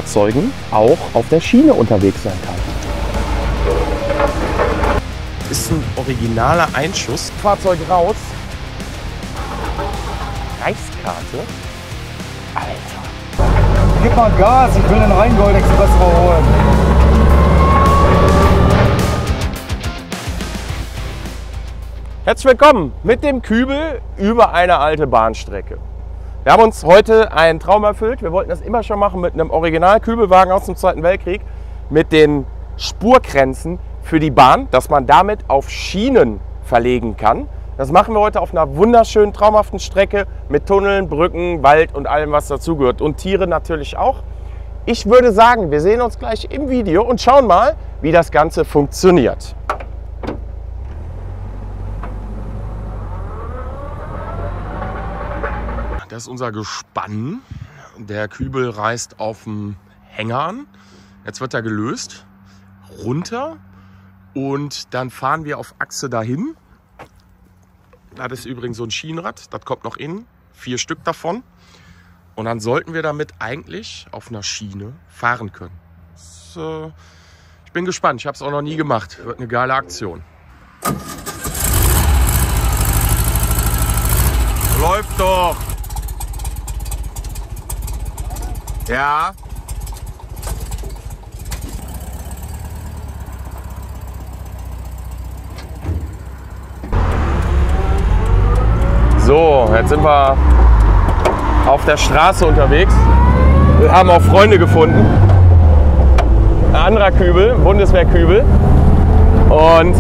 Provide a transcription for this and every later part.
Fahrzeugen auch auf der Schiene unterwegs sein kann. Ist ein originaler Einschuss. Fahrzeug raus. Reichskarte. Alter. Gib mal Gas, ich will den Rheingoldex-Express holen. Herzlich willkommen mit dem Kübel über eine alte Bahnstrecke. Wir haben uns heute einen Traum erfüllt. Wir wollten das immer schon machen mit einem Original-Kübelwagen aus dem Zweiten Weltkrieg, mit den Spurkränzen für die Bahn, dass man damit auf Schienen verlegen kann. Das machen wir heute auf einer wunderschönen, traumhaften Strecke mit Tunneln, Brücken, Wald und allem, was dazugehört. Und Tiere natürlich auch. Ich würde sagen, wir sehen uns gleich im Video und schauen mal, wie das Ganze funktioniert. Das ist unser Gespann. Der Kübel reißt auf dem Hänger an. Jetzt wird er gelöst, runter und dann fahren wir auf Achse dahin. Das ist übrigens so ein Schienenrad, das kommt noch innen, 4 Stück davon. Und dann sollten wir damit eigentlich auf einer Schiene fahren können. Ich bin gespannt, ich habe es auch noch nie gemacht. Wird eine geile Aktion. Läuft doch! Ja. So, jetzt sind wir auf der Straße unterwegs. Wir haben auch Freunde gefunden. Ein anderer Kübel, Bundeswehrkübel. Und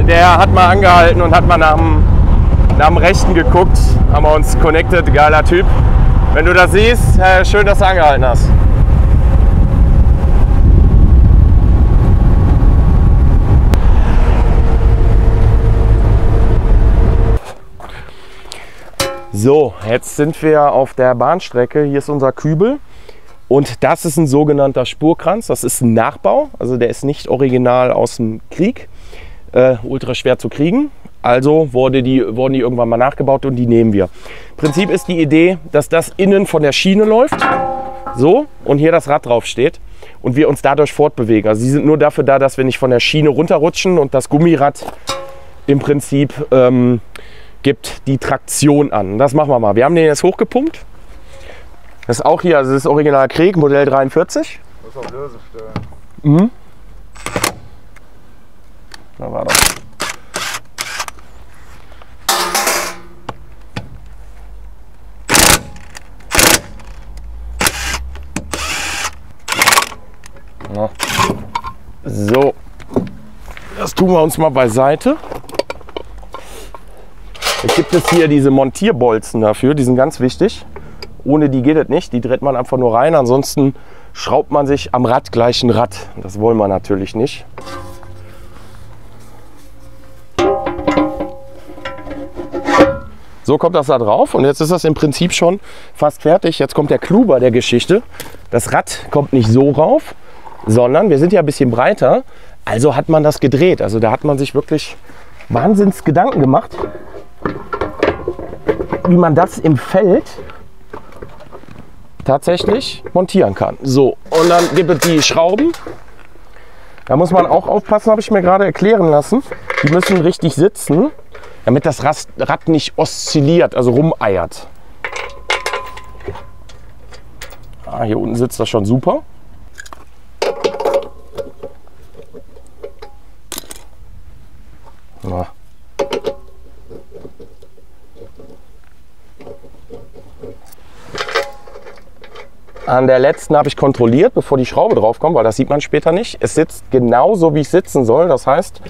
der hat mal angehalten und hat mal nach dem Rechten geguckt. Haben wir uns connected, geiler Typ. Wenn du das siehst, schön, dass du angehalten hast. So, jetzt sind wir auf der Bahnstrecke. Hier ist unser Kübel und das ist ein sogenannter Spurkranz. Das ist ein Nachbau, also der ist nicht original aus dem Krieg. Ultra schwer zu kriegen. Also wurden die irgendwann mal nachgebaut und die nehmen wir. Im Prinzip ist die Idee, dass das innen von der Schiene läuft, so, und hier das Rad drauf steht und wir uns dadurch fortbewegen. Also sie sind nur dafür da, dass wir nicht von der Schiene runterrutschen und das Gummirad im Prinzip gibt die Traktion an. Das machen wir mal. Wir haben den jetzt hochgepumpt. Das ist auch hier, also das ist Original Krieg, Modell 43. Das ist auf Lösestellen. Mhm. Da war das. Ja. So, das tun wir uns mal beiseite. Jetzt gibt es hier diese Montierbolzen dafür, die sind ganz wichtig. Ohne die geht es nicht, die dreht man einfach nur rein, ansonsten schraubt man sich am Rad gleich ein Rad. Das wollen wir natürlich nicht. So kommt das da drauf und jetzt ist das im Prinzip schon fast fertig. Jetzt kommt der Clou bei der Geschichte. Das Rad kommt nicht so rauf, sondern wir sind ja ein bisschen breiter, also hat man das gedreht. Also da hat man sich wirklich Wahnsinns Gedanken gemacht, wie man das im Feld tatsächlich montieren kann. So, und dann gibt es die Schrauben. Da muss man auch aufpassen, habe ich mir gerade erklären lassen. Die müssen richtig sitzen, damit das Rad nicht oszilliert, also rumeiert. Ah, hier unten sitzt das schon super. Ja. An der letzten habe ich kontrolliert, bevor die Schraube drauf kommt, weil das sieht man später nicht. Es sitzt genau so, wie es sitzen soll. Das heißt,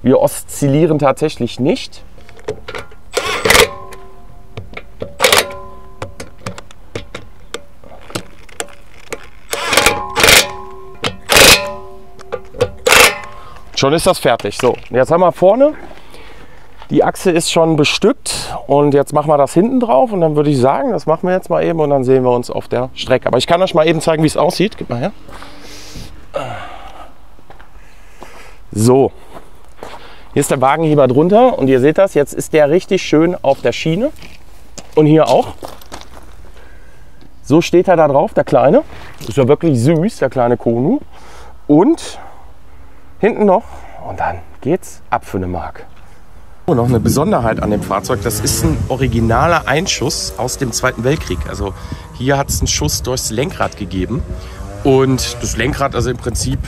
wir oszillieren tatsächlich nicht. Schon ist das fertig. So, jetzt haben wir vorne, die Achse ist schon bestückt und jetzt machen wir das hinten drauf und dann würde ich sagen, das machen wir jetzt mal eben und dann sehen wir uns auf der Strecke. Aber ich kann euch mal eben zeigen, wie es aussieht. Gib mal her. So, hier ist der Wagenheber drunter und ihr seht das, jetzt ist der richtig schön auf der Schiene und hier auch. So steht er da drauf, der Kleine. Ist ja wirklich süß, der kleine Konu. Und hinten noch. Und dann geht's ab für eine Mark. Und noch eine Besonderheit an dem Fahrzeug, das ist ein originaler Einschuss aus dem Zweiten Weltkrieg. Also hier hat es einen Schuss durchs Lenkrad gegeben. Und das Lenkrad, also im Prinzip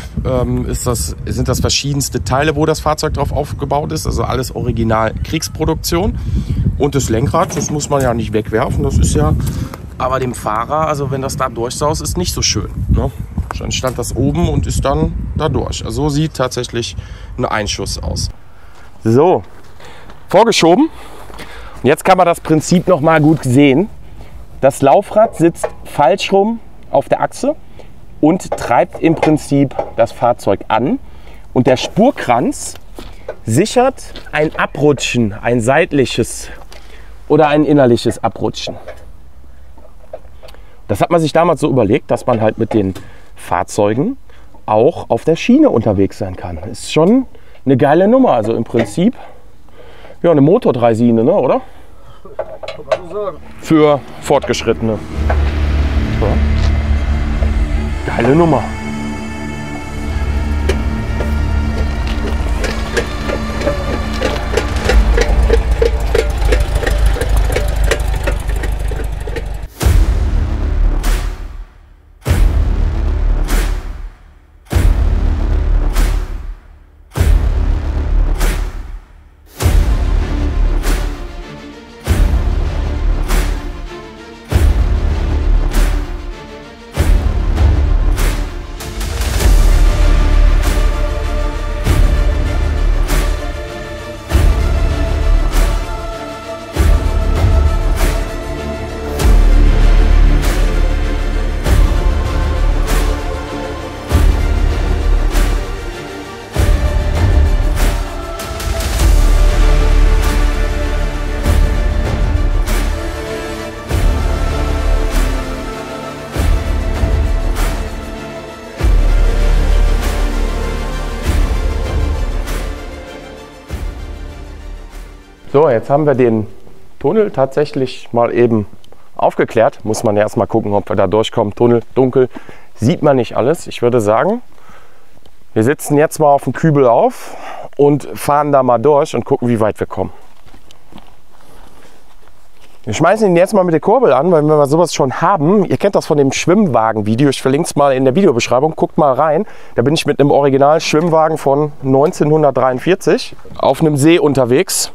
sind das verschiedenste Teile, wo das Fahrzeug drauf aufgebaut ist. Also alles original Kriegsproduktion. Und das Lenkrad, das muss man ja nicht wegwerfen. Das ist ja aber dem Fahrer, also wenn das da durchsaust, ist nicht so schön. Ne? Dann stand das oben und ist dann da durch. Also so sieht tatsächlich ein Einschuss aus. So, vorgeschoben. Und jetzt kann man das Prinzip noch mal gut sehen. Das Laufrad sitzt falsch rum auf der Achse und treibt im Prinzip das Fahrzeug an. Und der Spurkranz sichert ein Abrutschen, ein seitliches oder ein innerliches Abrutschen. Das hat man sich damals so überlegt, dass man halt mit den Fahrzeugen auch auf der Schiene unterwegs sein kann. Ist schon eine geile Nummer. Also im Prinzip ja, eine Motordreisine, ne, oder? Für Fortgeschrittene. So. Geile Nummer. So, jetzt haben wir den Tunnel tatsächlich mal eben aufgeklärt. Muss man ja erstmal gucken, ob wir da durchkommen. Tunnel, dunkel, sieht man nicht alles. Ich würde sagen, wir sitzen jetzt mal auf dem Kübel auf und fahren da mal durch und gucken, wie weit wir kommen. Wir schmeißen ihn jetzt mal mit der Kurbel an, weil wir sowas schon haben. Ihr kennt das von dem Schwimmwagen-Video. Ich verlinke es mal in der Videobeschreibung. Guckt mal rein. Da bin ich mit einem Original-Schwimmwagen von 1943 auf einem See unterwegs.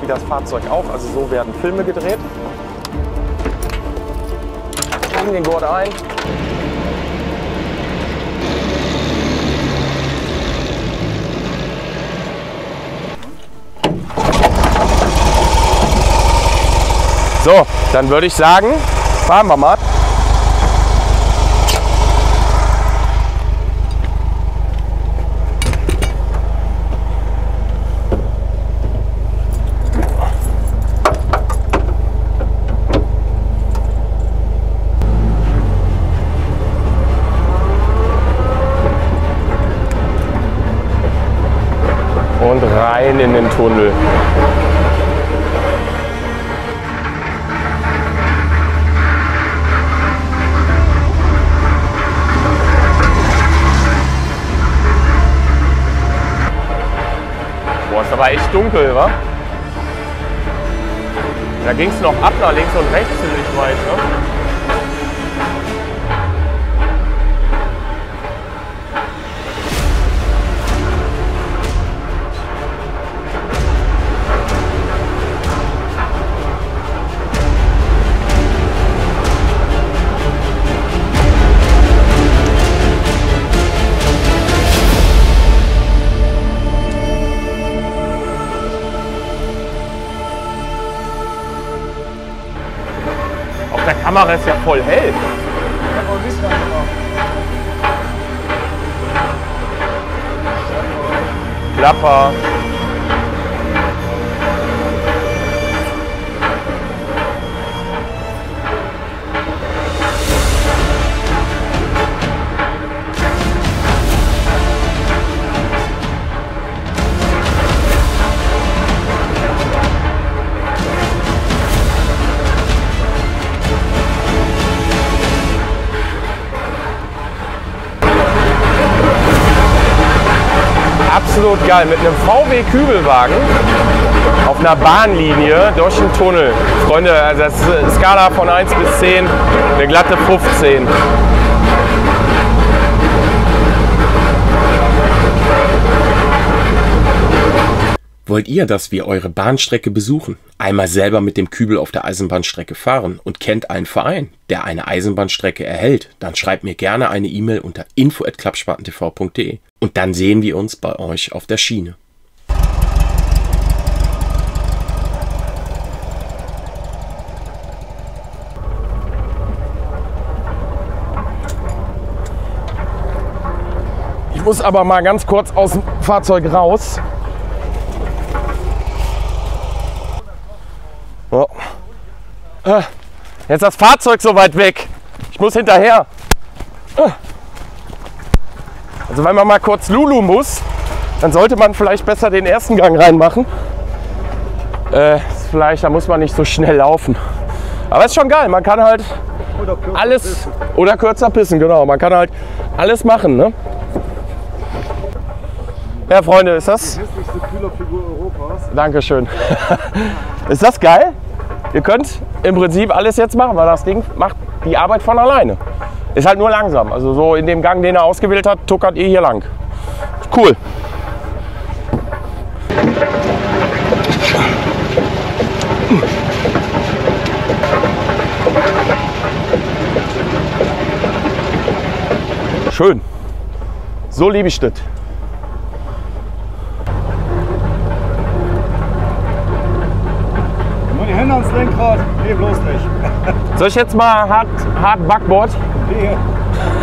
Wie das Fahrzeug auch, also so werden Filme gedreht. Legen den Gurt ein. So, dann würde ich sagen, fahren wir mal. Und rein in den Tunnel. Boah, ist aber echt dunkel, wa? Da ging es noch ab nach links und rechts ziemlich weit, ne? Der Kamera ist ja voll hell. Klapper. absolut geil. Mit einem VW-Kübelwagen auf einer Bahnlinie durch den Tunnel. Freunde, also das ist eine Skala von 1 bis 10, eine glatte 15. Wollt ihr, dass wir eure Bahnstrecke besuchen? Einmal selber mit dem Kübel auf der Eisenbahnstrecke fahren und kennt einen Verein, der eine Eisenbahnstrecke erhält? Dann schreibt mir gerne eine E-Mail unter info@klappspaten-tv.de und dann sehen wir uns bei euch auf der Schiene. Ich muss aber mal ganz kurz aus dem Fahrzeug raus. Oh. Jetzt ist das Fahrzeug so weit weg. Ich muss hinterher. Also wenn man mal kurz Lulu muss, dann sollte man vielleicht besser den ersten Gang reinmachen. Vielleicht, da muss man nicht so schnell laufen. Aber ist schon geil. Man kann halt alles oder kürzer pissen, genau. Man kann halt alles machen, ne? Ja, Freunde, ist das? Die hässlichste Kühlerfigur Europas. Dankeschön. Ist das geil? Ihr könnt im Prinzip alles jetzt machen, weil das Ding macht die Arbeit von alleine. Ist halt nur langsam. Also so in dem Gang, den er ausgewählt hat, tuckert ihr hier lang. Cool. Schön. So liebe ich das. Nur die Hände ans Lenkrad. Nee, bloß nicht. Soll ich jetzt mal hart Backboard? Nee.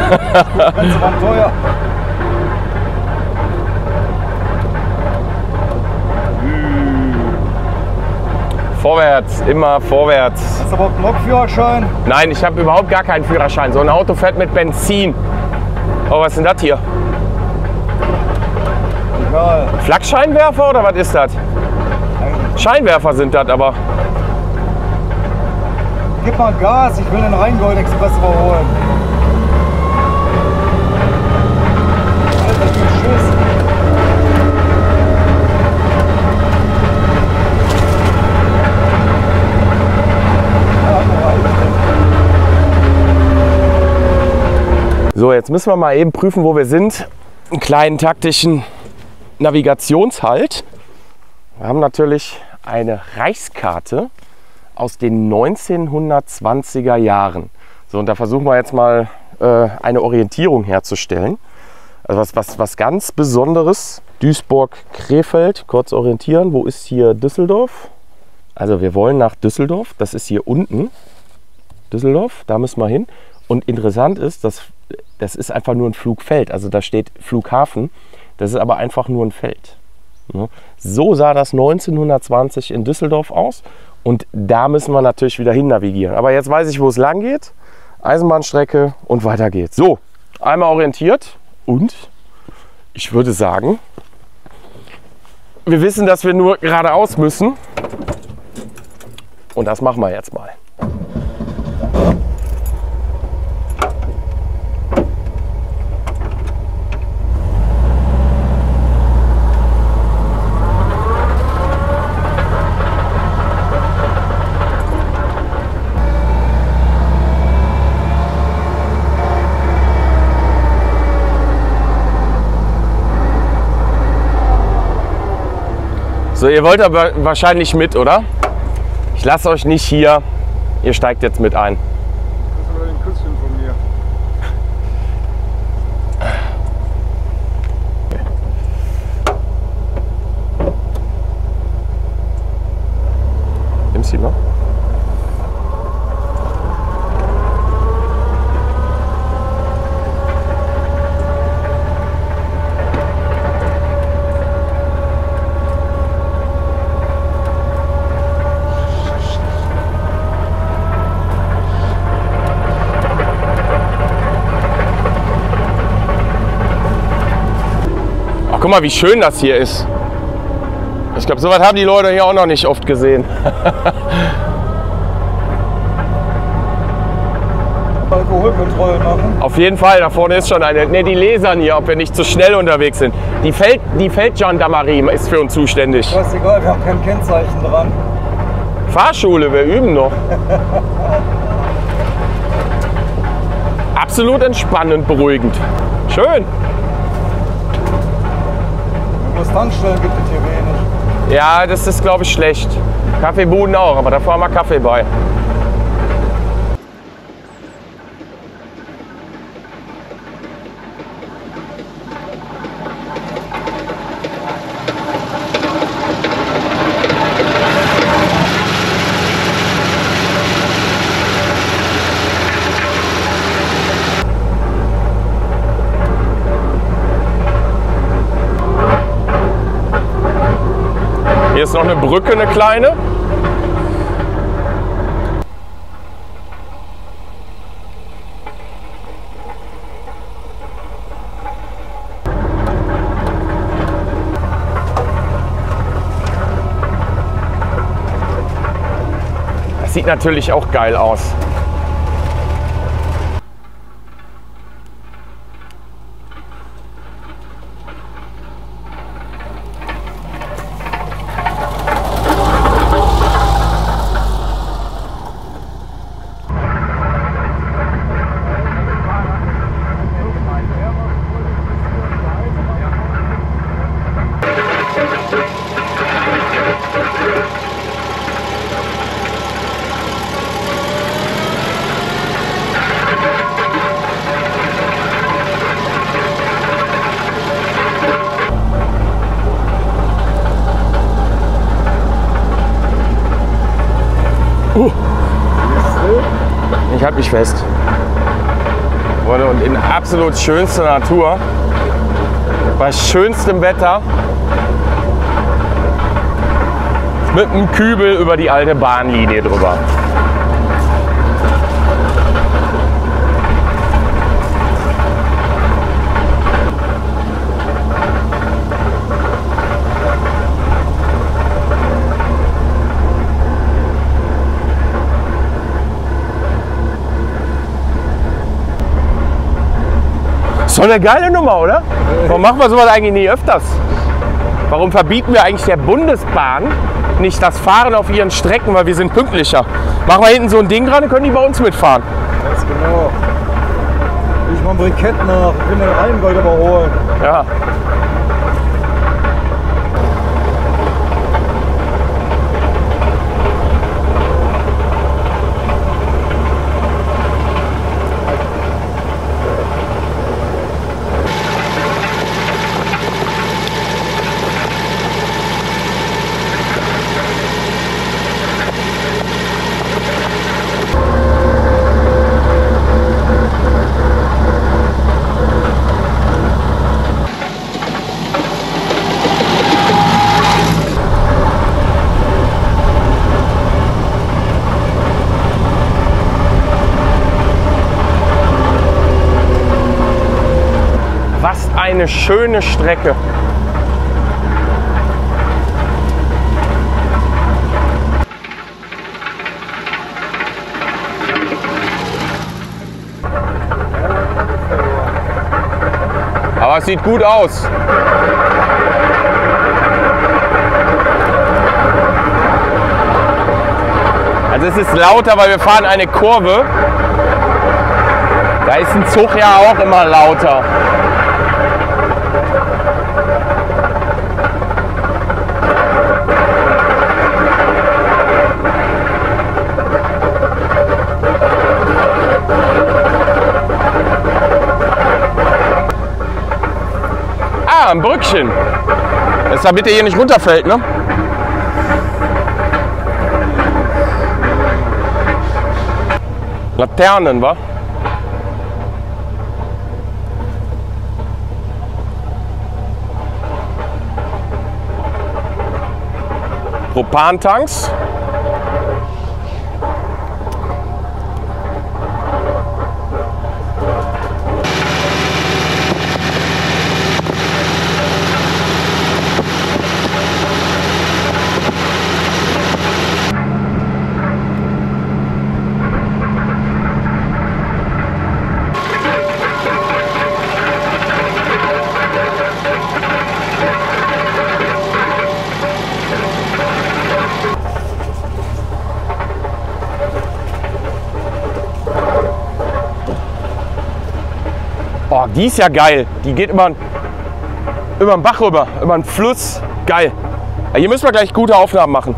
Das Ganze war teuer. Vorwärts, immer vorwärts. Hast du überhaupt einen Lokführerschein? Nein, ich habe überhaupt gar keinen Führerschein. So ein Auto fährt mit Benzin. Oh, was ist denn das hier? Egal. Flakscheinwerfer oder was ist das? Scheinwerfer sind das aber. Gib mal Gas, ich will den Rheingold-Express überholen. Alter, wie Schiss. So, jetzt müssen wir mal eben prüfen, wo wir sind. Einen kleinen taktischen Navigationshalt. Wir haben natürlich eine Reichskarte aus den 1920er Jahren. So, und da versuchen wir jetzt mal eine Orientierung herzustellen. Also was ganz Besonderes. Duisburg-Krefeld, kurz orientieren. Wo ist hier Düsseldorf? Also wir wollen nach Düsseldorf. Das ist hier unten. Düsseldorf, da müssen wir hin. Und interessant ist, das ist einfach nur ein Flugfeld. Also da steht Flughafen. Das ist aber einfach nur ein Feld. So sah das 1920 in Düsseldorf aus. Und da müssen wir natürlich wieder hin navigieren. Aber jetzt weiß ich, wo es lang geht. Eisenbahnstrecke und weiter geht's. So, einmal orientiert. Und ich würde sagen, wir wissen, dass wir nur geradeaus müssen. Und das machen wir jetzt mal. So, ihr wollt aber wahrscheinlich mit, oder? Ich lasse euch nicht hier. Ihr steigt jetzt mit ein. Das ist aber ein Küsschen von mir. Nimmst du noch? Guck mal, wie schön das hier ist. Ich glaube, sowas haben die Leute hier auch noch nicht oft gesehen. Alkohol Überholkontrollen machen? Auf jeden Fall, da vorne ist schon eine. Ne, die lasern hier, ob wir nicht zu schnell unterwegs sind. Die Feldgendarmerie ist für uns zuständig. Scheißegal, wir haben kein Kennzeichen dran. Fahrschule, wir üben noch. Absolut entspannend, beruhigend. Schön. Nur Tankstellen gibt es hier wenig. Ja, das ist, glaube ich, schlecht. Kaffeebuden auch, aber davor haben wir Kaffee bei. Hier ist noch eine Brücke, eine kleine. Das sieht natürlich auch geil aus. Ich halte mich fest. Und in absolut schönster Natur, bei schönstem Wetter, mit einem Kübel über die alte Bahnlinie drüber. So eine geile Nummer, oder? Warum machen wir sowas eigentlich nie öfters? Warum verbieten wir eigentlich der Bundesbahn nicht das Fahren auf ihren Strecken, weil wir sind pünktlicher? Machen wir hinten so ein Ding dran, dann können die bei uns mitfahren. Ganz genau. Ich mache ein Brikett nach, ich will den Rheingold überholen. Ja. Was eine schöne Strecke. Aber es sieht gut aus. Also es ist lauter, weil wir fahren eine Kurve. Da ist ein Zug ja auch immer lauter. Ah, ein Brückchen. Das damit der hier nicht runterfällt, ne? Laternen, wa? Propantanks. Oh, die ist ja geil. Die geht über den Bach rüber, über den Fluss. Geil. Ja, hier müssen wir gleich gute Aufnahmen machen.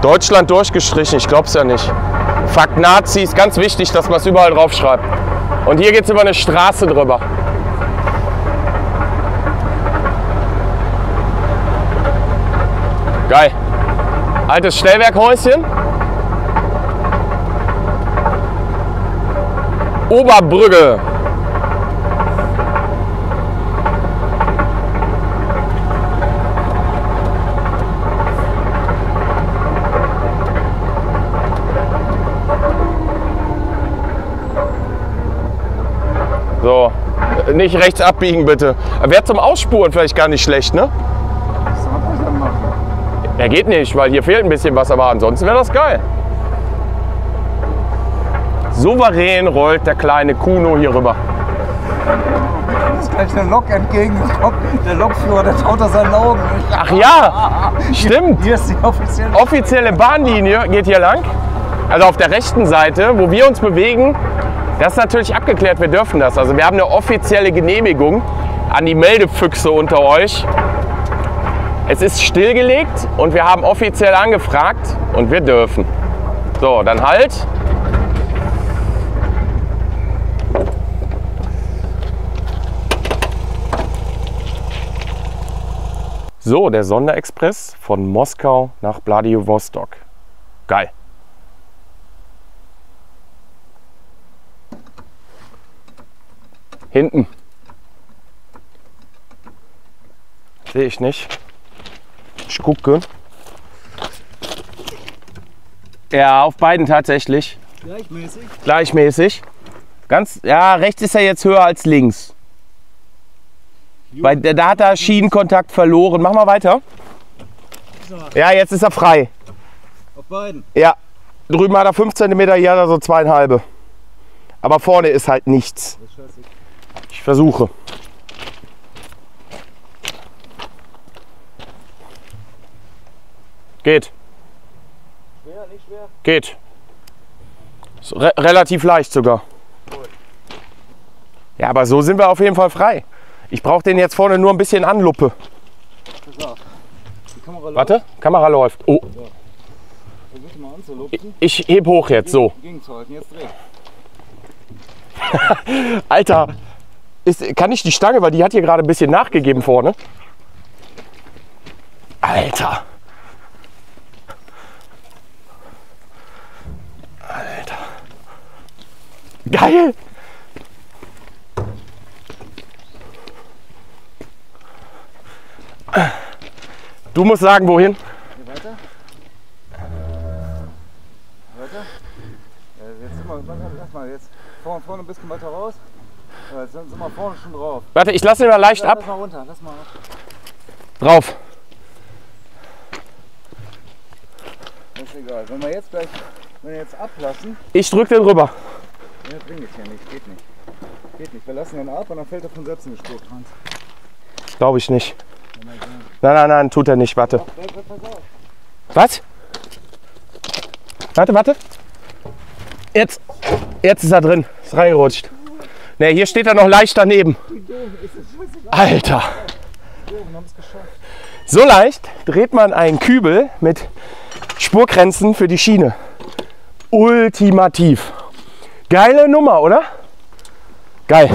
Deutschland durchgestrichen, ich glaub's ja nicht. Fuck Nazis, ganz wichtig, dass man es überall drauf schreibt. Und hier geht's über eine Straße drüber. Geil. Altes Stellwerkhäuschen. Oberbrügge. So, nicht rechts abbiegen bitte. Wäre zum Ausspuren vielleicht gar nicht schlecht, ne? Er geht nicht, weil hier fehlt ein bisschen was, aber ansonsten wäre das geil. Souverän rollt der kleine Kuno hier rüber. Da ist gleich eine Lok entgegengekommen. Der Lokführer, der traut aus seinen Augen nicht. Ach ja, stimmt. Hier ist die Offizielle Bahnlinie geht hier lang. Also auf der rechten Seite, wo wir uns bewegen. Das ist natürlich abgeklärt, wir dürfen das. Also wir haben eine offizielle Genehmigung an die Meldefüchse unter euch. Es ist stillgelegt und wir haben offiziell angefragt und wir dürfen. So, dann halt. So, der Sonderexpress von Moskau nach Wladiwostok. Geil. Hinten. Sehe ich nicht. Ich gucke. Ja, auf beiden tatsächlich. Gleichmäßig? Gleichmäßig. Ganz, ja, rechts ist er jetzt höher als links. Weil da hat er Schienenkontakt verloren. Mach mal weiter. So. Ja, jetzt ist er frei. Auf beiden? Ja. Drüben hat er 5 cm, hier hat er so 2,5. Aber vorne ist halt nichts. Das ist scheiße. Ich versuche. Geht. Schwer, nicht schwer? Geht. Ist relativ leicht sogar. Gut. Ja, aber so sind wir auf jeden Fall frei. Ich brauche den jetzt vorne nur ein bisschen Anluppe. Pass auf. Die Kamera läuft. Warte, Kamera läuft. Oh, Versuch mal anzulupfen. ich heb hoch jetzt, so. Gegenzuhalten, jetzt dreh. Alter, kann ich die Stange, weil die hat hier gerade ein bisschen nachgegeben vorne. Alter. Alter. Geil. Du musst sagen, wohin? Hier weiter. Weiter. Jetzt sind wir, lass mal, jetzt vorne ein bisschen weiter raus. Jetzt sind wir vorne schon drauf. Warte, ich lasse ihn mal leicht ab. Lass mal runter, lass mal ab. Drauf. Das ist egal. Wenn wir jetzt gleich, wenn wir jetzt ablassen, Ich drück den rüber. ja, bringt es ja nicht, geht nicht. Geht nicht. Wir lassen den ab und dann fällt er von selbst in die Spurkranz. Glaube ich nicht. Nein, tut er nicht. Warte. Pass auf. Was? Warte. Jetzt ist er drin. Ist reingerutscht. Ne, hier steht er noch leicht daneben. Alter. Wir haben es geschafft. So leicht dreht man einen Kübel mit Spurkränzen für die Schiene. Ultimativ. Geile Nummer, oder? Geil.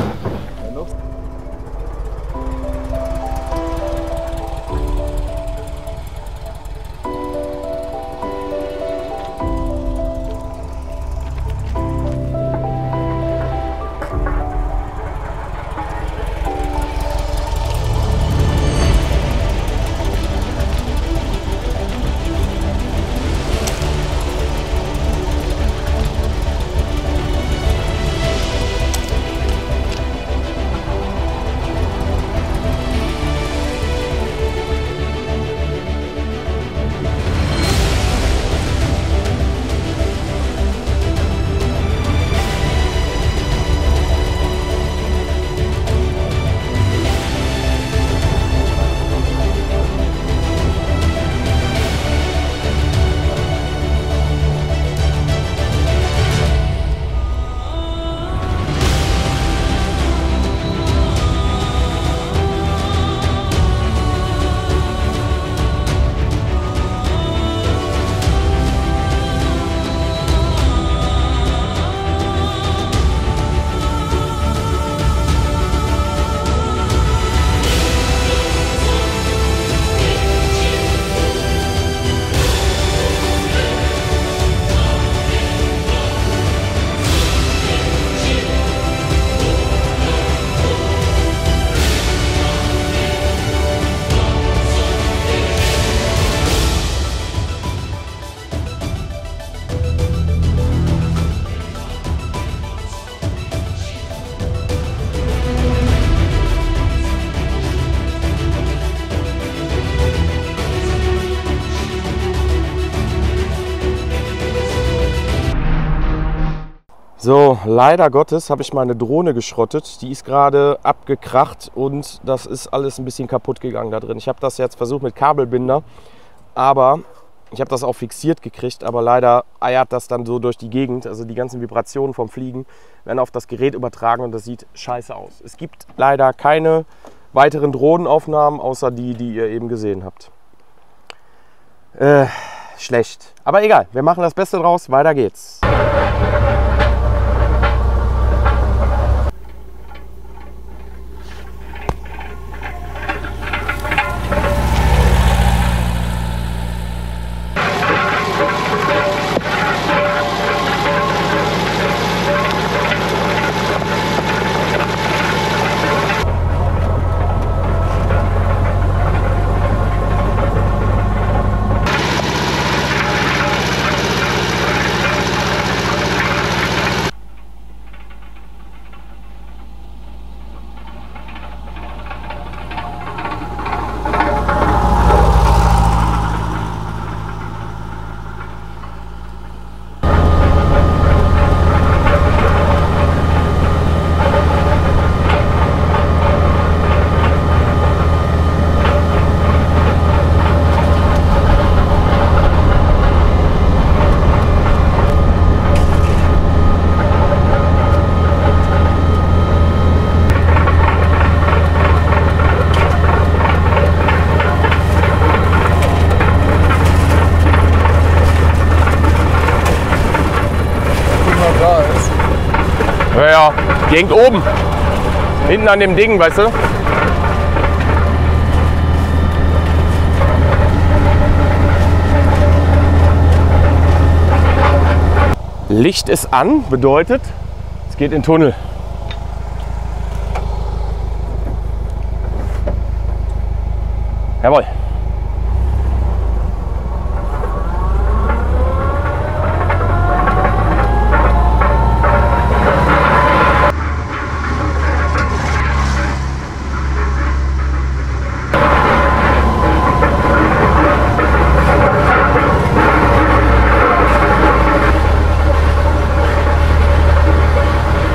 So, leider Gottes habe ich meine Drohne geschrottet. Die ist gerade abgekracht und das ist alles ein bisschen kaputt gegangen da drin. Ich habe das jetzt versucht mit Kabelbinder, aber ich habe das auch fixiert gekriegt, aber leider eiert das dann so durch die Gegend. Also die ganzen Vibrationen vom Fliegen werden auf das Gerät übertragen und das sieht scheiße aus. Es gibt leider keine weiteren Drohnenaufnahmen, außer die, die ihr eben gesehen habt. Schlecht. Aber egal, wir machen das Beste draus. Weiter geht's. Ja, die hängt oben. Hinten an dem Ding, weißt du? Licht ist an, bedeutet, es geht in den Tunnel. Jawohl.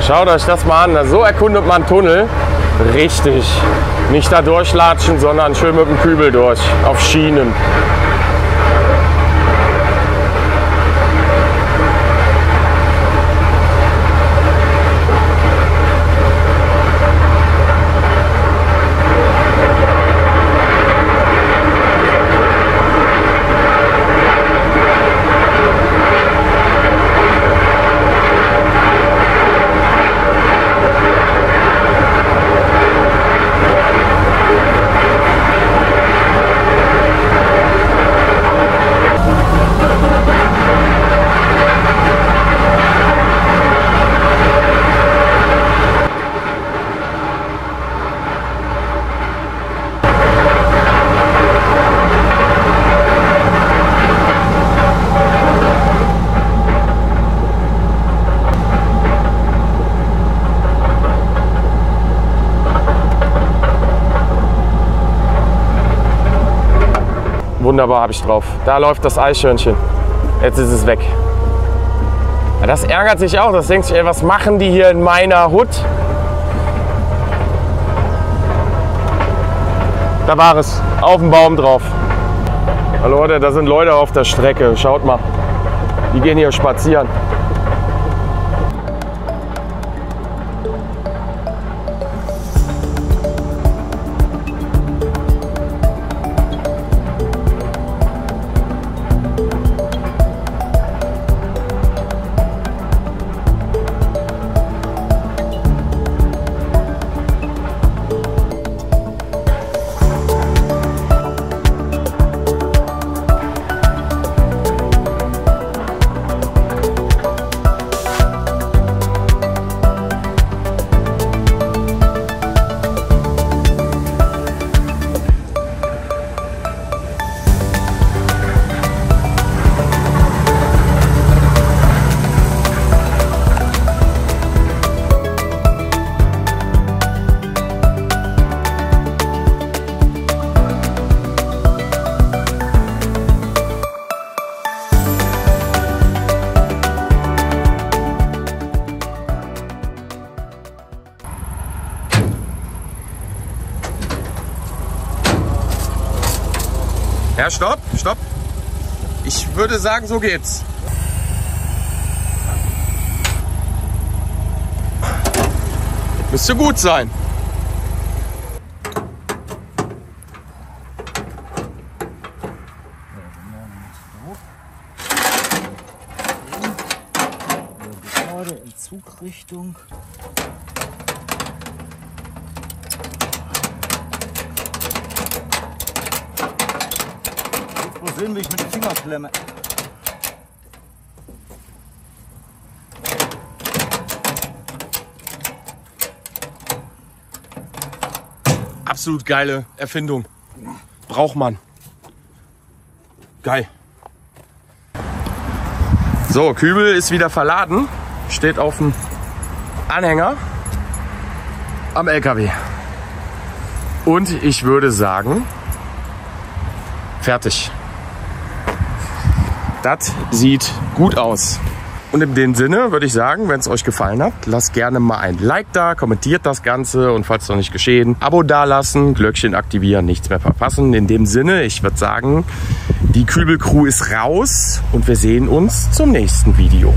Schaut euch das mal an, so erkundet man Tunnel. Richtig. Nicht da durchlatschen, sondern schön mit dem Kübel durch, auf Schienen. Wunderbar, habe ich drauf. Da läuft das Eichhörnchen. Jetzt ist es weg. Ja, das ärgert sich auch. Das denkt sich, ey, was machen die hier in meiner Hut? Da war es. Auf dem Baum drauf. Ja, Leute, da sind Leute auf der Strecke. Schaut mal. Die gehen hier spazieren. Ja, stopp, stopp. Ich würde sagen, so geht's. Müsste gut sein. Gerade in Zugrichtung. Wo sehen, wie ich mit dem Finger klemme. Absolut geile Erfindung. Braucht man. Geil. So, Kübel ist wieder verladen. Steht auf dem Anhänger am LKW. Und ich würde sagen, fertig. Das sieht gut aus. Und in dem Sinne würde ich sagen, wenn es euch gefallen hat, lasst gerne mal ein Like da, kommentiert das Ganze und falls noch nicht geschehen, Abo dalassen, Glöckchen aktivieren, nichts mehr verpassen. In dem Sinne, ich würde sagen, die Kübel-Crew ist raus und wir sehen uns zum nächsten Video.